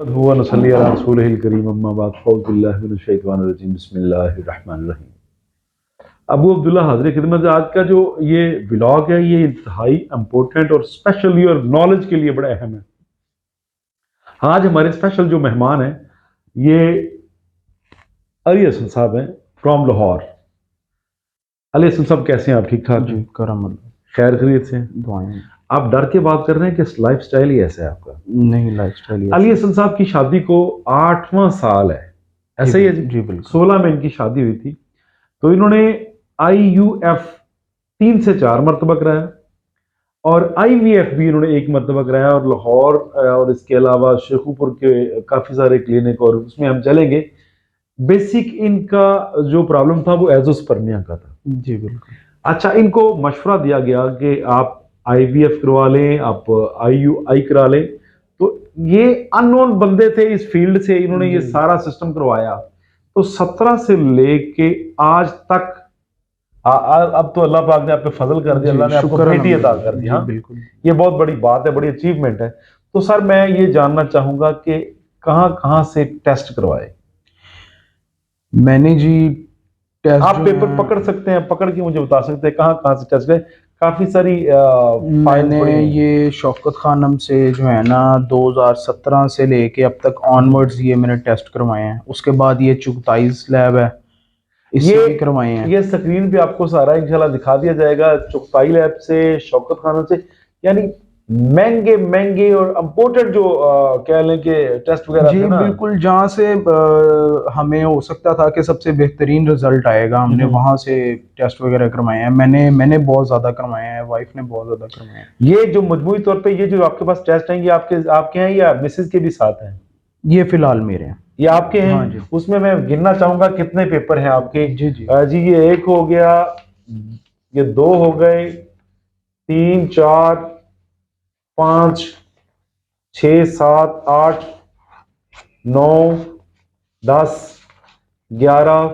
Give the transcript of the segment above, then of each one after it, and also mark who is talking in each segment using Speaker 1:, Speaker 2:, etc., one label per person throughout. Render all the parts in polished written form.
Speaker 1: हुआ नसल्ली अला रसूलिहिल करीम अम्मा बाद फ़ौज़ बिल्लाहि मिनश शैतानिर रजीम बिस्मिल्लाहिर रहमानिर रहीम। अबू अब्दुल्ला हाज़िर खिदमत। आज का जो ये व्लॉग है ये इंतहाई इम्पोर्टेंट और स्पेशली और नॉलेज के लिए बड़ा अहम है। आज हमारे स्पेशल जो मेहमान हैं ये अली हसन साहब हैं फ्रॉम लाहौर। अली हसन साहब कैसे हैं आप? ठीक ठाक
Speaker 2: जी
Speaker 1: हैं?
Speaker 2: करम
Speaker 1: खैर खैरियत से हैं?
Speaker 2: दुआएं।
Speaker 1: आप डर के बात कर रहे हैं कि लाइफ स्टाइल ही ऐसा है आपका?
Speaker 2: नहीं, लाइफस्टाइल
Speaker 1: अली
Speaker 2: ऐसी।
Speaker 1: हसन साहब की शादी को 8वां साल है, ऐसा ही है जी?
Speaker 2: जी बिल्कुल।
Speaker 1: 16 में इनकी शादी हुई थी। तो इन्होंने IUF 3 से 4 मरतबा कराया और IVF भी इन्होंने 1 मरतबा कराया। और लाहौर और इसके अलावा शेखुपुर के काफ़ी सारे क्लिनिक और उसमें हम चलेंगे। बेसिक इनका जो प्रॉब्लम था वो एजोस्पर्मिया का था।
Speaker 2: जी बिल्कुल।
Speaker 1: अच्छा, इनको मशवरा दिया गया कि आप IVF करवा लें, आप IUI करा लें। तो ये अननोन बंदे थे इस फील्ड से, इन्होंने ये
Speaker 2: जी
Speaker 1: सारा सिस्टम करवाया। तो 17 से लेके आज तक अब तो अल्लाह पाक ने आप पे फजल कर दिया,
Speaker 2: जी,
Speaker 1: अल्लाह ने आपको
Speaker 2: शुक्र
Speaker 1: बेटी अता
Speaker 2: अल्हम्दुलिल्लाह।
Speaker 1: कर दी।
Speaker 2: जी
Speaker 1: हाँ,
Speaker 2: बिल्कुल।
Speaker 1: ये बहुत बड़ी बात है, बड़ी अचीवमेंट है। तो सर मैं ये जानना चाहूंगा कि कहाँ कहाँ से टेस्ट करवाए?
Speaker 2: मैंने जी टेस्ट
Speaker 1: आप
Speaker 2: जो
Speaker 1: पेपर पकड़
Speaker 2: है,
Speaker 1: सकते हैं, पकड़ के मुझे बता सकते हैं कहाँ कहाँ से टेस्ट गए? काफी सारी फाइल्स
Speaker 2: मैंने
Speaker 1: पड़ी हुई हैं।
Speaker 2: ये शौकत खानम से जो है ना 2017 से लेके अब तक ऑनवर्ड्स ये मैंने टेस्ट करवाए हैं। उसके बाद ये चुगताईस लैब है,
Speaker 1: ये
Speaker 2: इससे भी करवाए हैं।
Speaker 1: ये स्क्रीन पे आपको सारा इंशाल्लाह दिखा दिया जाएगा। चुगताई लैब से, शौकत खानों से, यानी महंगे महंगे और इम्पोर्टेंट जो कह लें कि टेस्ट वगैरह
Speaker 2: जी
Speaker 1: थे ना।
Speaker 2: बिल्कुल, जहाँ से हमें हो सकता था कि सबसे बेहतरीन रिजल्ट आएगा, हमने
Speaker 1: हम्म।
Speaker 2: वहाँ से टेस्ट वगैरह करवाए हैं। मैंने बहुत ज़्यादा करवाए हैं, वाइफ ने बहुत ज़्यादा करवाए हैं।
Speaker 1: ये जो मजमूई तौर पे ये जो आपके पास टेस्ट हैं, ये आपके आपके हैं या मिसेज के भी साथ हैं?
Speaker 2: ये फिलहाल मेरे हैं।
Speaker 1: ये आपके
Speaker 2: हाँ जी।
Speaker 1: हैं। उसमें मैं गिनना चाहूंगा कितने पेपर हैं आपके।
Speaker 2: जी जी।
Speaker 1: जी ये एक हो गया, ये दो हो गए, तीन, चार, पाँच, 6, 7, 8, 9, 10, 11,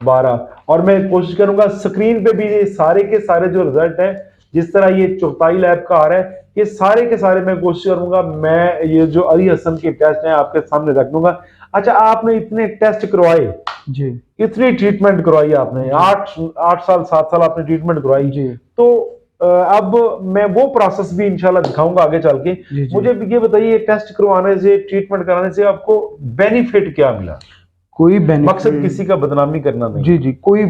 Speaker 1: 12। और मैं कोशिश करूंगा स्क्रीन पे भी ये सारे के सारे जो रिजल्ट है, जिस तरह ये चौथाई लैब का आ रहा है, ये सारे के सारे मैं कोशिश करूंगा मैं ये जो अली हसन के टेस्ट हैं आपके सामने रख दूंगा। अच्छा, आपने इतने टेस्ट करवाए,
Speaker 2: जी
Speaker 1: इतनी ट्रीटमेंट करवाई आपने,
Speaker 2: जी
Speaker 1: 8 साल 7 साल आपने ट्रीटमेंट करवाई।
Speaker 2: जी
Speaker 1: तो अब मैं वो प्रोसेस भी इंशाल्लाह दिखाऊंगा आगे चल के।
Speaker 2: जी जी।
Speaker 1: मुझे ये बताइए, टेस्ट करवाने से, ट्रीटमेंट कराने से आपको बेनिफिट क्या मिला?
Speaker 2: कोई
Speaker 1: मकसद किसी
Speaker 2: बेनिफिट।
Speaker 1: का बदनामी करना नहीं
Speaker 2: जी
Speaker 1: है।
Speaker 2: जी, कोई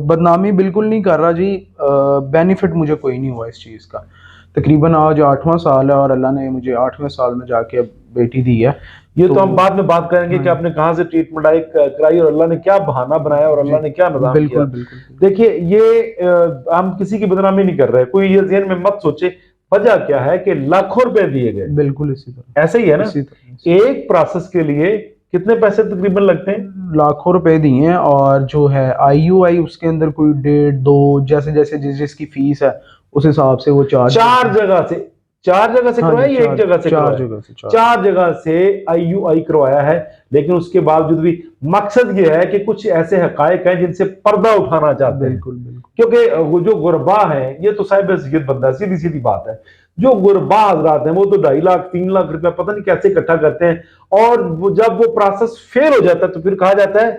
Speaker 2: बदनामी बिल्कुल नहीं कर रहा जी। बेनिफिट मुझे कोई नहीं हुआ इस चीज़ का। तकरीबन आज 8वां साल है और अल्लाह ने मुझे 8वें साल में जाके अब बेटी दी है।
Speaker 1: ये
Speaker 2: तो
Speaker 1: तो हम बाद में बात करेंगे
Speaker 2: हाँ
Speaker 1: कि आपने कहाँ से ट्रीटमेंट कराई और अल्लाह ने क्या बहाना बनाया और
Speaker 2: जी
Speaker 1: अल्लाह ने क्या निजाम किया।
Speaker 2: बिल्कुल बिल्कुल बिल्कुल।
Speaker 1: देखिए, ये हम किसी की बदनामी नहीं कर रहे, कोई ये ज़हन में मत सोचे। वजह क्या है कि लाखों रुपए दिए गए,
Speaker 2: बिल्कुल इसी तरह।
Speaker 1: ऐसे ही है ना?
Speaker 2: इसी तरह इसी तरह।
Speaker 1: एक प्रोसेस के लिए कितने पैसे तकरीबन लगते हैं?
Speaker 2: लाखों रुपए दिए हैं। और जो है IUI उसके अंदर कोई 1.5 2 जैसे जैसे जिसकी फीस है उस हिसाब से वो चार्ज करते
Speaker 1: चार
Speaker 2: हैं।
Speaker 1: जगह से चार जगह से
Speaker 2: हाँ जी,
Speaker 1: करवाया या एक
Speaker 2: चार
Speaker 1: जगह से
Speaker 2: चार
Speaker 1: करवाया?
Speaker 2: जगह से चार।
Speaker 1: चार जगह से IUI करवाया है। लेकिन उसके बावजूद भी मकसद ये है कि कुछ ऐसे हकायक हैं जिनसे पर्दा उठाना चाहते हैं।
Speaker 2: बिल्कुल बिल्कुल।
Speaker 1: क्योंकि वो जो गुरबा है, ये तो साहिब हैसियत बंदा है, सीधी सीधी बात है। जो गुरबा हजरात हैं वो तो 2.5 लाख 3 लाख रुपया पता नहीं कैसे इकट्ठा करते हैं। और जब वो प्रोसेस फेल हो जाता है तो फिर कहा जाता है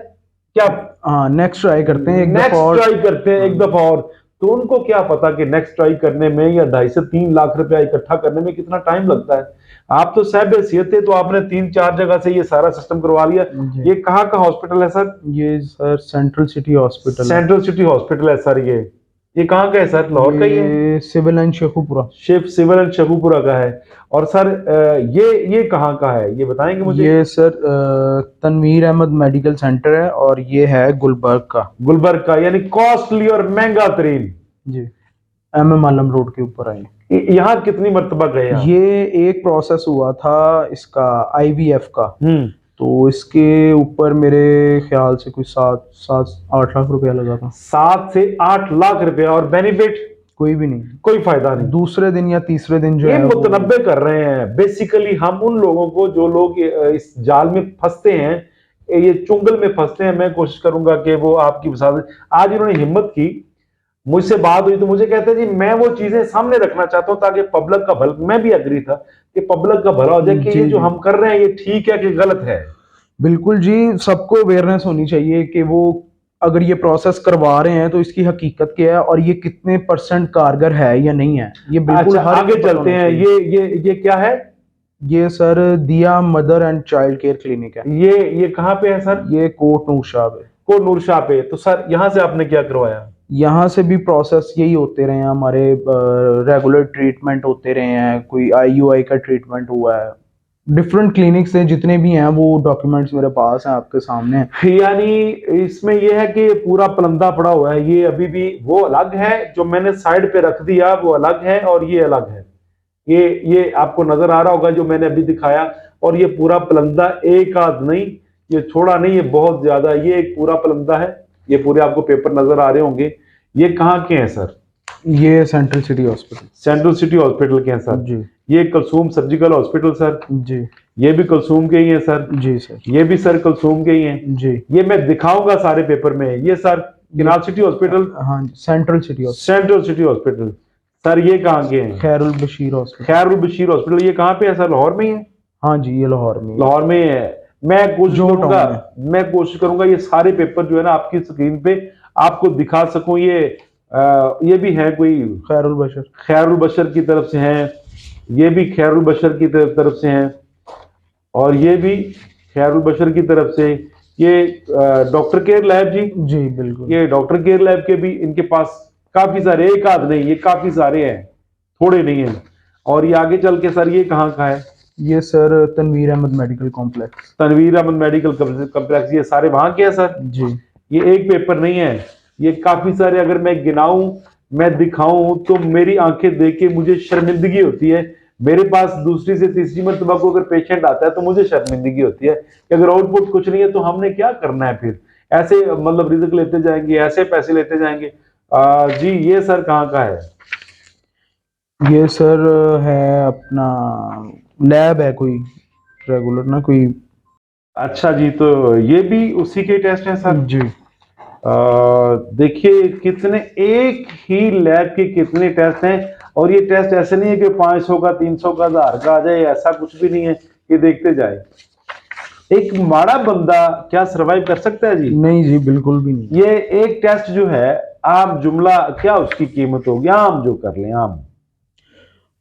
Speaker 1: क्या?
Speaker 2: हाँ, नेक्स्ट ट्राई करते हैं एक दफा
Speaker 1: नेक्स्ट
Speaker 2: और।
Speaker 1: ट्राई करते हैं
Speaker 2: हाँ
Speaker 1: एक
Speaker 2: जी।
Speaker 1: दफा और। तो उनको क्या पता कि नेक्स्ट ट्राई करने में या 2.5 से 3 लाख रुपया इकट्ठा करने में कितना टाइम लगता है। आप तो साहब हैसियत थे, तो आपने 3 4 जगह से ये सारा सिस्टम करवा लिया।
Speaker 2: जी,
Speaker 1: ये कहाँ का हॉस्पिटल है सर?
Speaker 2: ये सर सेंट्रल सिटी हॉस्पिटल है।
Speaker 1: सेंट्रल सिटी हॉस्पिटल है सर। ये कहाँ का है सर? लाहौर का ही है?
Speaker 2: ये सिविल एंड शेखुपुरा।
Speaker 1: शिव सिविल एंड शेखुपुरा का है। और सर ये कहाँ का है, ये बताएंगे मुझे?
Speaker 2: ये sir Tanveer Ahmed medical centre है और ये है गुलबर्ग का।
Speaker 1: गुलबर्ग का, यानी कॉस्टली और महंगा तरीन।
Speaker 2: जी, MM आलम रोड के ऊपर आए।
Speaker 1: यहाँ कितनी मरतबा गए आप?
Speaker 2: ये एक प्रोसेस हुआ था इसका IVF का।
Speaker 1: हम्म।
Speaker 2: तो इसके ऊपर मेरे ख्याल से कुछ 7 7 8 लाख रुपया लगा था।
Speaker 1: 7 से 8 लाख रुपया, और बेनिफिट?
Speaker 2: कोई भी नहीं।
Speaker 1: कोई फायदा नहीं।
Speaker 2: दूसरे दिन या तीसरे दिन जो
Speaker 1: ये
Speaker 2: है वो।
Speaker 1: मुतनब्बे कर रहे हैं बेसिकली हम उन लोगों को जो लोग इस जाल में फंसते हैं, ये चुंगल में फंसते हैं। मैं कोशिश करूंगा कि वो आपकी वसात। आज इन्होंने हिम्मत की, मुझसे बात हुई तो मुझे कहते हैं जी मैं वो चीजें सामने रखना चाहता हूँ ताकि पब्लिक का भला, मैं भी एग्री था कि पब्लिक का भला हो जाए कि
Speaker 2: जी
Speaker 1: ये जो
Speaker 2: जी
Speaker 1: हम कर रहे हैं ये ठीक है कि गलत है।
Speaker 2: बिल्कुल जी, सबको अवेयरनेस होनी चाहिए कि वो अगर ये प्रोसेस करवा रहे हैं तो इसकी हकीकत क्या है और ये कितने परसेंट कारगर है या नहीं है, ये बिल्कुल
Speaker 1: अच्छा
Speaker 2: हर एक
Speaker 1: आगे
Speaker 2: को पता
Speaker 1: चलते
Speaker 2: होना
Speaker 1: हैं,
Speaker 2: चाहिए।
Speaker 1: ये क्या है?
Speaker 2: ये सर दिया mother and child care clinic है।
Speaker 1: ये कहाँ पे है सर?
Speaker 2: ये कोट नूर शाह है।
Speaker 1: को नूर शाह पे। तो सर यहाँ से आपने क्या करवाया?
Speaker 2: यहाँ से भी प्रोसेस यही होते रहे हैं हमारे, रेगुलर ट्रीटमेंट होते रहे हैं, कोई आईयूआई का ट्रीटमेंट हुआ है, डिफरेंट क्लिनिक से जितने भी हैं वो डॉक्यूमेंट्स मेरे पास हैं, आपके सामने हैं।
Speaker 1: यानी इसमें यह है कि पूरा पलंदा पड़ा हुआ है, ये अभी भी वो अलग है, जो मैंने साइड पे रख दिया वो अलग है और ये अलग है। ये आपको नजर आ रहा होगा जो मैंने अभी दिखाया। और ये पूरा पलंदा एक आध नहीं, ये थोड़ा नहीं, ये बहुत ज्यादा, ये एक पूरा पलंदा है। ये पूरे आपको पेपर नजर आ रहे होंगे। ये कहाँ के हैं सर?
Speaker 2: ये central city hospital.
Speaker 1: Central city hospital के हैं सर।
Speaker 2: जी
Speaker 1: ये कलसूम सर्जिकल हॉस्पिटल सर।
Speaker 2: जी
Speaker 1: ये भी कलसूम के ही हैं सर।
Speaker 2: जी सर।
Speaker 1: ये भी सर कलसूम के ही हैं।
Speaker 2: जी
Speaker 1: ये मैं दिखाऊंगा सारे पेपर में। ये सर किनाल सिटी हॉस्पिटल,
Speaker 2: हाँ, central city hospital.
Speaker 1: Central city hospital. Sir ये कहाँ के हैं?
Speaker 2: खैरुल बशीर हॉस्पिटल।
Speaker 1: खैरुल बशीर हॉस्पिटल। ये कहाँ पे है सर? लाहौर में ही है?
Speaker 2: हाँ जी, ये लाहौर में ही है।
Speaker 1: लाहौर में ही है। मैं कोशिश
Speaker 2: जो
Speaker 1: करूंगा,
Speaker 2: टाउन में।
Speaker 1: मैं कोशिश करूंगा ये सारे पेपर जो है ना आपकी स्क्रीन पे आपको दिखा सकूं। ये भी है कोई
Speaker 2: खैरुल बशीर।
Speaker 1: खैरुल बशर की तरफ से हैं, ये भी खैरुल बशर की तरफ से हैं, और ये भी खैरुल बशर की तरफ से। ये डॉक्टर केयर लैब जी।
Speaker 2: जी बिल्कुल।
Speaker 1: ये डॉक्टर केयर लैब के भी इनके पास काफी सारे, एक आध नहीं, ये काफी सारे हैं, थोड़े नहीं हैं। और ये आगे चल के सर ये कहाँ का है?
Speaker 2: ये sir Tanveer Ahmed medical complex.
Speaker 1: Tanveer Ahmed medical complex. ये सारे वहां के हैं सर।
Speaker 2: जी
Speaker 1: ये एक पेपर नहीं है, ये काफी सारे, अगर मैं गिनाऊं, मैं दिखाऊं तो मेरी आंखें देख के मुझे शर्मिंदगी होती है। मेरे पास दूसरी से तीसरी मरतबा को अगर पेशेंट आता है तो मुझे शर्मिंदगी होती है कि अगर आउटपुट कुछ नहीं है तो हमने क्या करना है फिर। ऐसे मतलब रिस्क लेते जाएंगे, ऐसे पैसे लेते जाएंगे। जी ये सर कहाँ का है?
Speaker 2: ये सर है अपना, लैब है कोई रेगुलर ना कोई।
Speaker 1: अच्छा जी, तो ये भी उसी के टेस्ट हैं सर।
Speaker 2: जी
Speaker 1: देखिए कितने, एक ही लैब के कितने टेस्ट हैं। और ये टेस्ट ऐसे नहीं है कि 500 का, 300 का, 1000 का आ जाए, ऐसा कुछ भी नहीं है कि देखते जाए। एक माड़ा बंदा क्या सरवाइव कर सकता है जी?
Speaker 2: नहीं जी, बिल्कुल भी नहीं।
Speaker 1: ये एक टेस्ट जो है, आम जुमला क्या उसकी कीमत होगी, आम जो कर लें,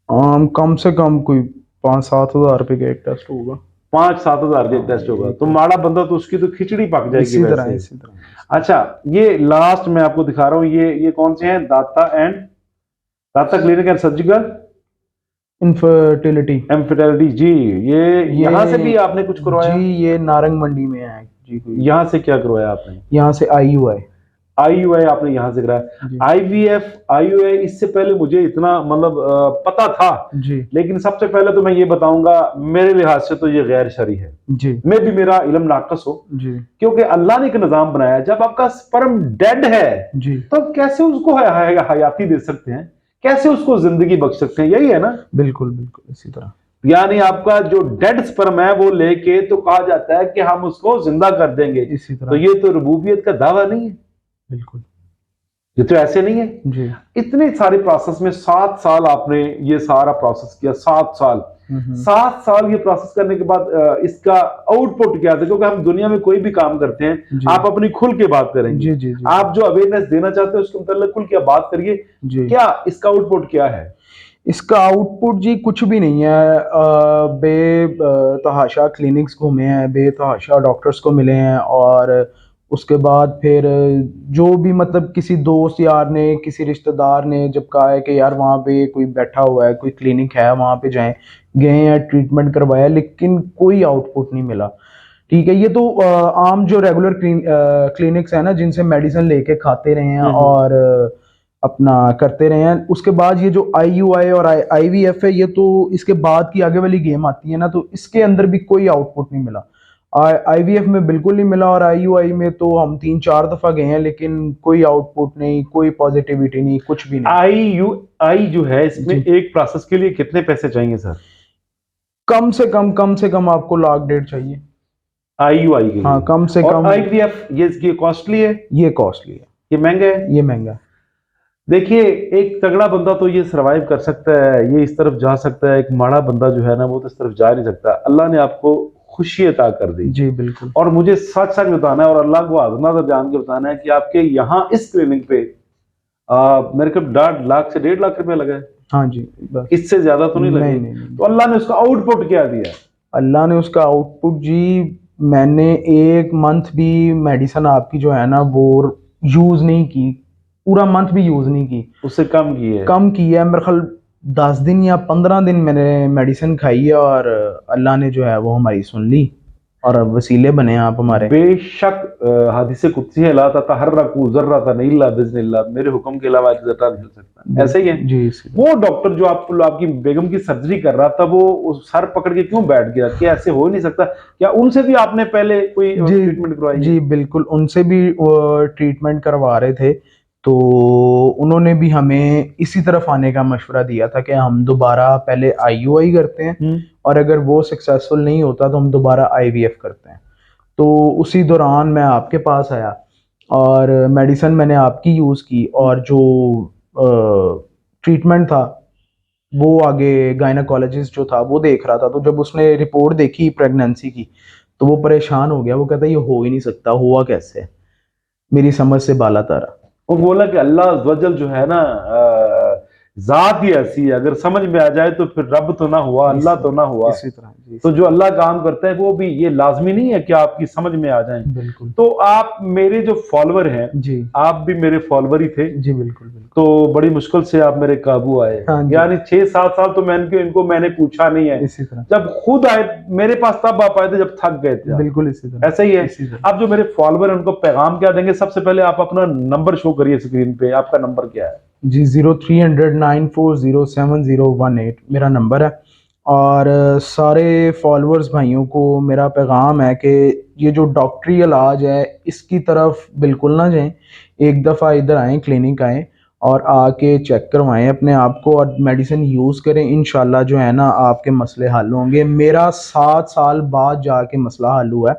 Speaker 1: आम
Speaker 2: कम से कम कोई 5-7 हज़ार रुपये का एक टेस्ट होगा।
Speaker 1: 5-7 हजार का टेस्ट होगा तो माड़ा बंदा तो उसकी तो खिचड़ी पक जाएगी
Speaker 2: इसी तरह
Speaker 1: वैसे।
Speaker 2: इसी तरह।
Speaker 1: अच्छा, ये लास्ट मैं आपको दिखा रहा हूँ, ये कौन से हैं? दाता क्लिनिक एंड सर्जिकल
Speaker 2: इनफर्टिलिटी।
Speaker 1: एम्फिटेलिटी जी। ये यहाँ से भी आपने कुछ करवाया?
Speaker 2: जी ये नारंग मंडी में है जी कोई।
Speaker 1: यहाँ से क्या करवाया आपने?
Speaker 2: यहाँ से IUI।
Speaker 1: आईयूआई आपने यहाँ से कराया?
Speaker 2: जी
Speaker 1: IVF आईयूआई इससे पहले मुझे इतना मतलब पता था,
Speaker 2: जी
Speaker 1: लेकिन सबसे पहले तो मैं ये बताऊंगा मेरे लिहाज से तो ये गैर शरई है।
Speaker 2: जी
Speaker 1: मैं भी, मेरा इल्म नाकस हो,
Speaker 2: जी
Speaker 1: क्योंकि अल्लाह ने एक निजाम बनाया, जब आपका स्पर्म डेड है
Speaker 2: जी
Speaker 1: तो आप कैसे उसको हयाती दे सकते हैं, कैसे उसको जिंदगी बख्श सकते हैं? यही है ना?
Speaker 2: बिल्कुल बिल्कुल इसी तरह।
Speaker 1: यानी आपका जो डेड स्पर्म है वो लेके तो कहा जाता है कि हम उसको जिंदा कर देंगे।
Speaker 2: इसी
Speaker 1: तो
Speaker 2: तरह
Speaker 1: ये तो रुबूबियत का दावा नहीं है,
Speaker 2: बिल्कुल।
Speaker 1: ये तो ऐसे नहीं है।
Speaker 2: जी
Speaker 1: इतने सारे प्रोसेस में 7 साल आपने ये सारा प्रोसेस किया, 7 साल। 7 साल ये प्रोसेस करने के बाद इसका आउटपुट क्या था? क्योंकि हम दुनिया में कोई भी काम करते हैं,
Speaker 2: जी
Speaker 1: आप अपनी खुल के बात करेंगे।
Speaker 2: जी जी जी
Speaker 1: आप जो अवेयरनेस देना चाहते हो उसके मतलब खुल के बात करिए।
Speaker 2: जी।
Speaker 1: क्या इसका आउटपुट क्या है?
Speaker 2: इसका आउटपुट जी कुछ भी नहीं है। तहाशा क्लिनिक्स घूमे हैं, बेतहाशा डॉक्टर्स को मिले हैं, और उसके बाद फिर जो भी मतलब किसी दोस्त यार ने, किसी रिश्तेदार ने जब कहा है कि यार वहाँ पे कोई बैठा हुआ है, कोई क्लिनिक है वहाँ पे जाएं, गए हैं, ट्रीटमेंट करवाया, लेकिन कोई आउटपुट नहीं मिला। ठीक है, ये तो आम जो रेगुलर क्लिनिक्स है ना, जिनसे मेडिसिन लेके खाते रहे हैं और अपना करते रहे हैं। उसके बाद ये जो IUI और IVF है, ये तो इसके बाद की आगे वाली गेम आती है ना, तो इसके अंदर भी कोई आउटपुट नहीं मिला। IVF में बिल्कुल नहीं मिला, और IUI में तो हम 3-4 दफा गए हैं, लेकिन कोई आउटपुट नहीं, कोई पॉजिटिविटी नहीं, कुछ भी नहीं।
Speaker 1: IUI जो है, इसमें
Speaker 2: जी।
Speaker 1: एक प्रोसेस के लिए कितने पैसे चाहिए सर?
Speaker 2: कम से कम आपको लाख डेढ़ चाहिए।
Speaker 1: IUI के
Speaker 2: हाँ
Speaker 1: लिए?
Speaker 2: कम से
Speaker 1: और
Speaker 2: कम।
Speaker 1: IVF ये कॉस्टली है?
Speaker 2: ये कॉस्टली है।
Speaker 1: ये महंगा है?
Speaker 2: ये महंगा है।
Speaker 1: देखिए, एक तगड़ा बंदा तो ये सर्वाइव कर सकता है, ये इस तरफ जा सकता है, एक माड़ा बंदा जो है ना वो तो इस तरफ जा नहीं सकता। अल्लाह ने आपको खुशी अता कर दी
Speaker 2: जी बिल्कुल।
Speaker 1: और मुझे सच-सच बताना है और अल्लाह को आज़मा जान के बताना है कि आपके यहाँ इस क्लिनिक पे मेरे को 1.5 लाख से 1.5 लाख रुपया लगा है।
Speaker 2: हाँ जी, बस।
Speaker 1: इससे ज़्यादा तो नहीं
Speaker 2: नहीं,
Speaker 1: लगे।
Speaker 2: नहीं, नहीं।
Speaker 1: तो अल्लाह ने उसका आउटपुट क्या दिया?
Speaker 2: अल्लाह ने उसका आउटपुट जी, मैंने 1 मंथ भी मेडिसिन आपकी जो है ना वो यूज़ नहीं की, पूरा मंथ भी यूज़ नहीं की।
Speaker 1: उससे कम की है।
Speaker 2: कम की है मेरे ख्याल 10 दिन या 15 दिन मैंने मेडिसिन खाई है और अल्लाह ने जो है वो हमारी सुन ली और वसीले बने आप हमारे।
Speaker 1: बेशक हदीस कुदसी है, ला ततहर्रकू ज़र्रतन इल्ला बिज़निल्लाह, मेरे हुक्म के अलावा एक ज़र्रा नहीं हिल सकता। ऐसे ही है।
Speaker 2: जी इसी तरह।
Speaker 1: वो डॉक्टर जो आपको आपकी बेगम की सर्जरी कर रहा था, वो उस सर पकड़ के क्यों बैठ गया? क्या ऐसे हो नहीं सकता? क्या उनसे भी आपने पहले कोई
Speaker 2: जी
Speaker 1: ट्रीटमेंट करवाई है?
Speaker 2: जी बिल्कुल, उनसे भी ट्रीटमेंट करवा रहे थे, तो उन्होंने भी हमें इसी तरफ आने का मशवरा दिया था कि हम दोबारा पहले आईयूआई करते हैं
Speaker 1: हम्म।
Speaker 2: और अगर वो सक्सेसफुल नहीं होता तो हम दोबारा आईवीएफ करते हैं। तो उसी दौरान मैं आपके पास आया और मेडिसिन मैंने आपकी यूज़ की और जो ट्रीटमेंट था वो आगे गायनाकोलॉजिस्ट जो था वो देख रहा था। तो जब उसने रिपोर्ट देखी प्रेगनेंसी की तो वो परेशान हो गया, वो कहता ये हो ही नहीं सकता, हुआ कैसे? मेरी समझ से बाला तारा।
Speaker 1: वो बोला कि अल्लाह अज़्ज़-वजल जो है ना ज़ात ही ऐसी है, अगर समझ में आ जाए तो फिर रब तो ना हुआ, अल्लाह तो ना हुआ।
Speaker 2: इसी तरह जी,
Speaker 1: तो
Speaker 2: इसी
Speaker 1: जो अल्लाह काम करता है वो भी ये लाजमी नहीं है कि आपकी समझ में आ जाए।
Speaker 2: बिल्कुल।
Speaker 1: तो आप मेरे जो फॉलोअर हैं,
Speaker 2: जी
Speaker 1: आप भी मेरे फॉलोअर ही थे।
Speaker 2: जी बिल्कुल बिल्कुल।
Speaker 1: तो बड़ी मुश्किल से आप मेरे काबू आए।
Speaker 2: हाँ जी,
Speaker 1: यानी 6-7 साल तो इनको मैंने पूछा नहीं है।
Speaker 2: इसी तरह।
Speaker 1: जब खुद आए मेरे पास तब आप आए थे जब थक गए थे आप।
Speaker 2: बिल्कुल इसी तरह।
Speaker 1: ऐसा ही है।
Speaker 2: इसी तरह।
Speaker 1: आप जो मेरे फॉलोअर हैं उनको पैगाम क्या देंगे? सबसे पहले आप अपना नंबर शो करिए स्क्रीन पे। आपका नंबर क्या है?
Speaker 2: जी 0300940708 मेरा नंबर है। और सारे फॉलोअर्स भाइयों को मेरा पैगाम है कि ये जो डॉक्टरी इलाज है इसकी तरफ बिल्कुल ना जाएं, एक दफ़ा इधर आएँ, क्लिनिक आएँ और आके चेक करवाएं अपने आप को और मेडिसिन यूज़ करें। इंशाल्लाह जो है ना आपके मसले हल होंगे। मेरा 7 साल बाद जाके मसला हल हुआ है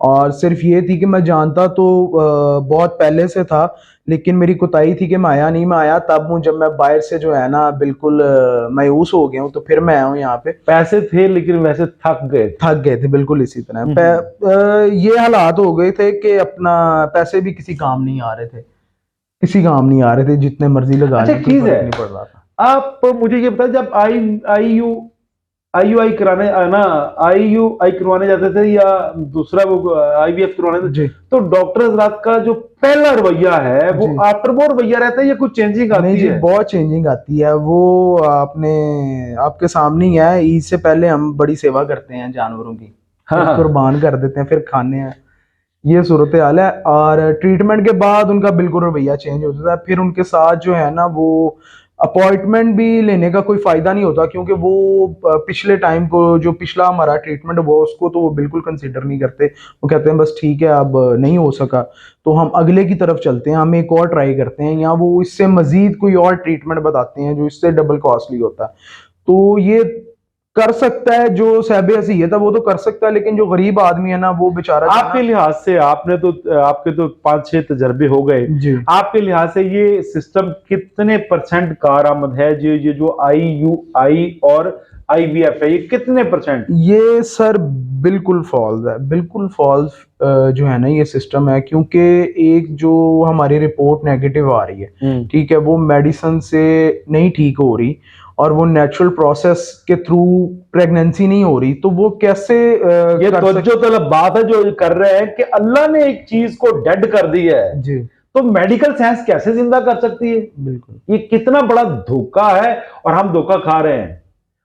Speaker 2: और सिर्फ ये थी कि मैं जानता तो बहुत पहले से था, लेकिन मेरी कोताही थी कि मैं आया नहीं। मैं आया तब हूँ जब मैं बाहर से जो है ना बिल्कुल मायूस हो गया हूँ, तो फिर मैं आया हूँ यहाँ पे।
Speaker 1: पैसे थे लेकिन वैसे थक गए थे।
Speaker 2: थक गए थे बिल्कुल इसी तरह।
Speaker 1: हम्म।
Speaker 2: ये हालात हो गए थे कि अपना पैसे भी किसी काम नहीं आ रहे थे, किसी काम नहीं आ रहे थे, जितने मर्जी लगा
Speaker 1: अच्छा,
Speaker 2: लें
Speaker 1: एक
Speaker 2: कोई
Speaker 1: चीज
Speaker 2: फर्क
Speaker 1: है,
Speaker 2: नहीं पड़ रहा था।
Speaker 1: आप मुझे ये बताएं, जब आई कराने ना आई करवाने जाते थे या दूसरा वो आईवीएफ करवाने थे,
Speaker 2: जी
Speaker 1: तो डॉक्टर हजरात का जो पहला रवैया है वो
Speaker 2: जी
Speaker 1: आफ्टर वो रवैया रहता है या कुछ चेंजिंग
Speaker 2: नहीं
Speaker 1: आती
Speaker 2: जी,
Speaker 1: है?
Speaker 2: बहुत चेंजिंग आती है। वो आपने आपके सामने ही है, ईद से पहले हम बड़ी सेवा करते हैं जानवरों की, फिर
Speaker 1: हाँ।
Speaker 2: कुर्बान कर देते हैं, फिर खाने हैं। ये सूरत हाल है और ट्रीटमेंट के बाद उनका बिल्कुल रवैया चेंज हो जाता है। फिर उनके साथ जो है ना वो अपॉइंटमेंट भी लेने का कोई फायदा नहीं होता, क्योंकि वो पिछले टाइम को जो पिछला हमारा ट्रीटमेंट हुआ उसको तो वो बिल्कुल कंसीडर नहीं करते। वो कहते हैं बस ठीक है अब नहीं हो सका तो हम अगले की तरफ चलते हैं, हम एक और ट्राई करते हैं, या वो इससे मजीद कोई और ट्रीटमेंट बताते हैं जो इससे डबल कॉस्टली होता है। तो ये कर सकता है जो साहिब हसीयत है वो तो कर सकता है, लेकिन जो गरीब आदमी है ना वो बेचारा जो है
Speaker 1: आपके
Speaker 2: ना।
Speaker 1: लिहाज से आपके तो 5-6 तजर्बे हो गए।
Speaker 2: जी
Speaker 1: आपके लिहाज से ये सिस्टम कितने परसेंट कारआमद है? ये जो आई और आईवीएफ है, ये कितने परसेंट?
Speaker 2: ये सर बिल्कुल फॉल्स है, बिल्कुल फॉल्स जो है ना ये सिस्टम है, क्योंकि एक जो हमारी रिपोर्ट नेगेटिव आ रही है, ठीक है, वो मेडिसिन से नहीं ठीक हो रही और वो नेचुरल प्रोसेस के थ्रू प्रेगनेंसी नहीं हो रही, तो वो कैसे
Speaker 1: ये
Speaker 2: कर
Speaker 1: तवज्जो तलब बात है जो कर रहे हैं कि अल्लाह ने एक चीज को डेड कर दी है,
Speaker 2: जी
Speaker 1: तो मेडिकल साइंस कैसे जिंदा कर सकती है?
Speaker 2: बिल्कुल।
Speaker 1: ये कितना बड़ा धोखा है और हम धोखा खा रहे हैं।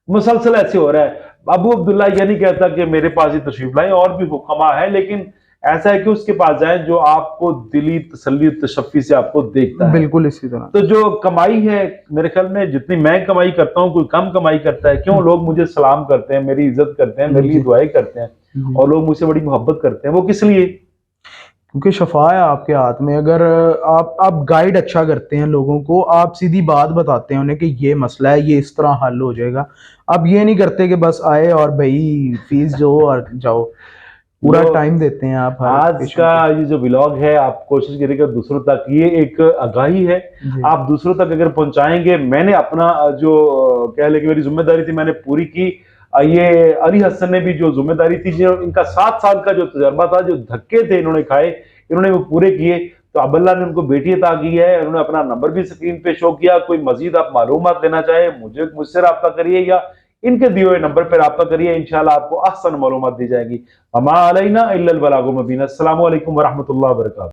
Speaker 1: मुसलसल ऐसे हो रहा है। अबू अब्दुल्ला ये नहीं कहता कि मेरे पास ही तशरीफ लाएं, और भी हुक्मा है, लेकिन ऐसा है कि उसके पास जाएं जो आपको दिली तसल्ली तशफ़ी से आपको देखता है।
Speaker 2: बिल्कुल इसी तरह।
Speaker 1: तो जो कमाई है, मेरे ख्याल में जितनी मैं कमाई करता हूँ कोई कम कमाई करता है। क्यों? लोग मुझे सलाम करते हैं, मेरी इज्जत करते हैं, मेरे लिए
Speaker 2: जी
Speaker 1: दुआएं करते हैं
Speaker 2: जी।
Speaker 1: और लोग मुझसे बड़ी मोहब्बत करते हैं। वो किस लिए?
Speaker 2: क्योंकि शफा है आपके हाथ में। अगर आप गाइड अच्छा करते हैं लोगों को, आप सीधी बात बताते हैं उन्हें कि ये मसला है, ये इस तरह हल हो जाएगा। आप ये नहीं करते कि बस आए और भाई फीस दो और जाओ। पूरा
Speaker 1: जो
Speaker 2: टाइम देते हैं आप हर
Speaker 1: आज
Speaker 2: patient
Speaker 1: का
Speaker 2: को।
Speaker 1: ये जो व्लॉग है, आप कोशिश करिएगा दूसरों तक, ये एक आगाही है,
Speaker 2: जी
Speaker 1: आप दूसरों तक अगर पहुंचाएंगे, मैंने अपना जो कह लें कि मेरी जिम्मेदारी थी मैंने पूरी की। ये अली हसन ने भी जो जिम्मेदारी थी, जो इनका 7 साल का जो तजर्बा था, जो धक्के थे इन्होंने खाए, इन्होंने वो पूरे किए। तो अब अल्लाह ने उनको बेटी अता की है, उन्होंने अपना नंबर भी स्क्रीन पे शो किया। कोई मजीद आप मालूमात लेना चाहे, मुझसे रब्ता करिए या इनके दिए हुए नंबर पर रब्ता करिए, इंशाल्लाह आपको अहसन मालूमात दी जाएगी। अमा अलैना इल्लल बलागुल मुबीन। अस्सलामु अलैकुम वरहमतुल्लाहि वबरकातुहू।